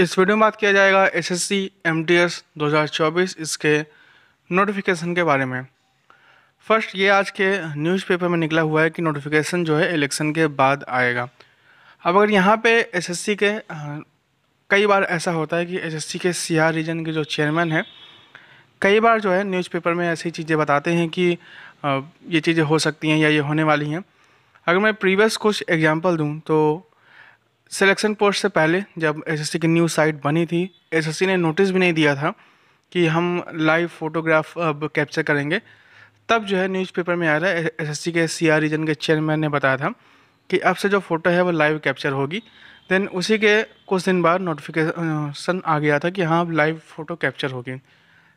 इस वीडियो में बात किया जाएगा एसएससी एमटीएस 2024 इसके नोटिफिकेशन के बारे में। फर्स्ट, ये आज के न्यूज़पेपर में निकला हुआ है कि नोटिफिकेशन जो है इलेक्शन के बाद आएगा। अब अगर यहाँ पे एसएससी के कई बार ऐसा होता है कि एसएससी के सीआर रीजन के जो चेयरमैन हैं कई बार जो है न्यूज़पेपर में ऐसी चीज़ें बताते हैं कि ये चीज़ें हो सकती हैं या ये होने वाली हैं। अगर मैं प्रीवियस कुछ एग्जांपल दूं तो सिलेक्शन पोस्ट से पहले जब एसएससी की न्यूज़ साइट बनी थी, एसएससी ने नोटिस भी नहीं दिया था कि हम लाइव फोटोग्राफ अब कैप्चर करेंगे। तब जो है न्यूज़पेपर में आ रहा है एसएससी के सीआर रीजन के चेयरमैन ने बताया था कि अब से जो फ़ोटो है वो लाइव कैप्चर होगी। देन उसी के कुछ दिन बाद नोटिफिकेशन आ गया था कि हाँ अब लाइव फ़ोटो कैप्चर होगी।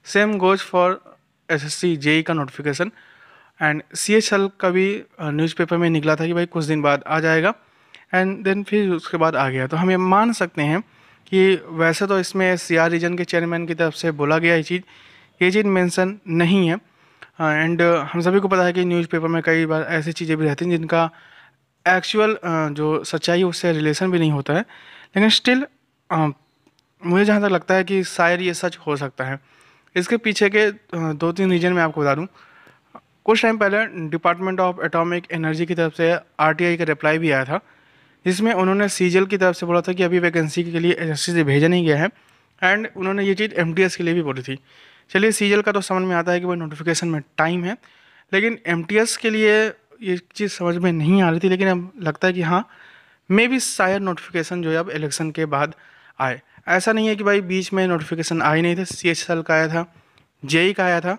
Same goes for SSC JE का नोटिफिकेशन एंड सीएचएल का भी न्यूज़पेपर में निकला था कि भाई कुछ दिन बाद आ जाएगा एंड देन फिर उसके बाद आ गया। तो हम ये मान सकते हैं कि वैसे तो इसमें सीआर रीजन के चेयरमैन की तरफ से बोला गया ये चीज़ मेंशन नहीं है एंड हम सभी को पता है कि न्यूज़पेपर में कई बार ऐसी चीज़ें भी रहती हैं जिनका एक्चुअल जो सच्चाई है उससे रिलेशन भी नहीं होता है, लेकिन स्टिल मुझे जहाँ तक लगता है कि शायद ये सच हो सकता है। इसके पीछे के दो तीन रीजन मैं आपको बता दूँ। कुछ टाइम पहले डिपार्टमेंट ऑफ एटॉमिक एनर्जी की तरफ से आरटीआई का रिप्लाई भी आया था जिसमें उन्होंने सीजीएल की तरफ से बोला था कि अभी वैकेंसी के लिए एसएससी से भेजा नहीं गया है एंड उन्होंने ये चीज़ एमटीएस के लिए भी बोली थी। चलिए सीजीएल का तो समझ में आता है कि वो नोटिफिकेशन में टाइम है, लेकिन एमटीएस के लिए ये चीज़ समझ में नहीं आ रही थी। लेकिन अब लगता है कि हाँ मे भी शायद नोटिफिकेशन जो है अब इलेक्शन के बाद आए। ऐसा नहीं है कि भाई बीच में नोटिफिकेशन आए नहीं थे, सीएचएल का आया था, जेई का आया था।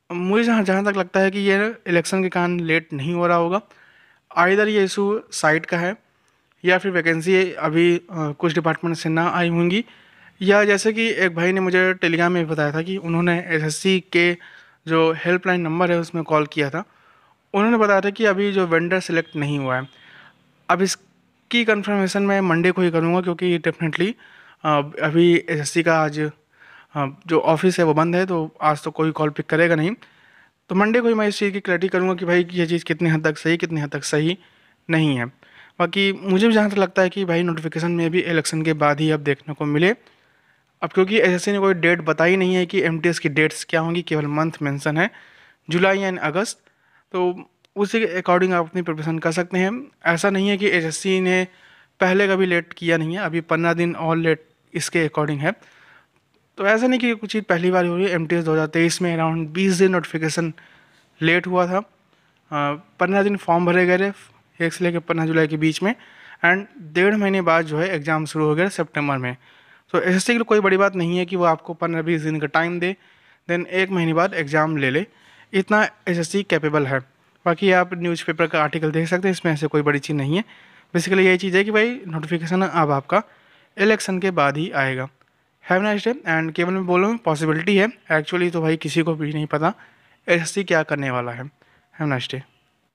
मुझे जहाँ जहाँ तक लगता है कि ये इलेक्शन के कारण लेट नहीं हो रहा होगा। आइदर ये इशू साइट का है या फिर वैकेंसी अभी कुछ डिपार्टमेंट से ना आई होंगी, या जैसे कि एक भाई ने मुझे टेलीग्राम में बताया था कि उन्होंने एसएससी के जो हेल्पलाइन नंबर है उसमें कॉल किया था। उन्होंने बताया था कि अभी जो वेंडर सिलेक्ट नहीं हुआ है। अब इसकी कंफर्मेशन मैं मंडे को ही करूँगा क्योंकि डेफिनेटली अभी एसएससी का आज जो ऑफिस है वो बंद है, तो आज तो कोई कॉल पिक करेगा नहीं। तो मंडे को ही मैं इस चीज़ की क्लैरिटी करूँगा कि भाई ये चीज़ कितनी हद तक सही कितनी हद तक सही नहीं है। बाकी मुझे भी जहाँ तक लगता है कि भाई नोटिफिकेशन में भी इलेक्शन के बाद ही अब देखने को मिले। अब क्योंकि एसएससी ने कोई डेट बताई नहीं है कि एमटीएस की डेट्स क्या होंगी, केवल मंथ मेंशन है जुलाई एंड अगस्त, तो उसी के अकॉर्डिंग आप अपनी प्रिपरेशन कर सकते हैं। ऐसा नहीं है कि एसएससी ने पहले कभी लेट किया नहीं है, अभी 15 दिन और लेट इसके अकॉर्डिंग है। तो ऐसा नहीं कि कुछ चीज़ पहली बार हो रही है। एमटीएस 2023 में अराउंड 20 दिन नोटिफिकेशन लेट हुआ था। 15 दिन फॉर्म भरे गए थे 1 से लेकर 15 जुलाई के बीच में एंड 1.5 महीने बाद जो है एग्ज़ाम शुरू हो गया सितंबर में। तो एसएससी के लिए कोई बड़ी बात नहीं है कि वो आपको 15-20 दिन का टाइम दे, देन 1 महीने बाद एग्ज़ाम ले ले। इतना एसएससी कैपेबल है। बाकी आप न्यूज़पेपर का आर्टिकल देख सकते हैं, इसमें ऐसे कोई बड़ी चीज़ नहीं है। बेसिकली यही चीज़ है कि भाई नोटिफिकेशन अब आपका इलेक्शन के बाद ही आएगा। Have nice day. एंड केवल मैं बोल रहा हूँ पॉसिबिलिटी है, एक्चुअली तो भाई किसी को भी नहीं पता एसएससी क्या करने वाला है। Have nice day.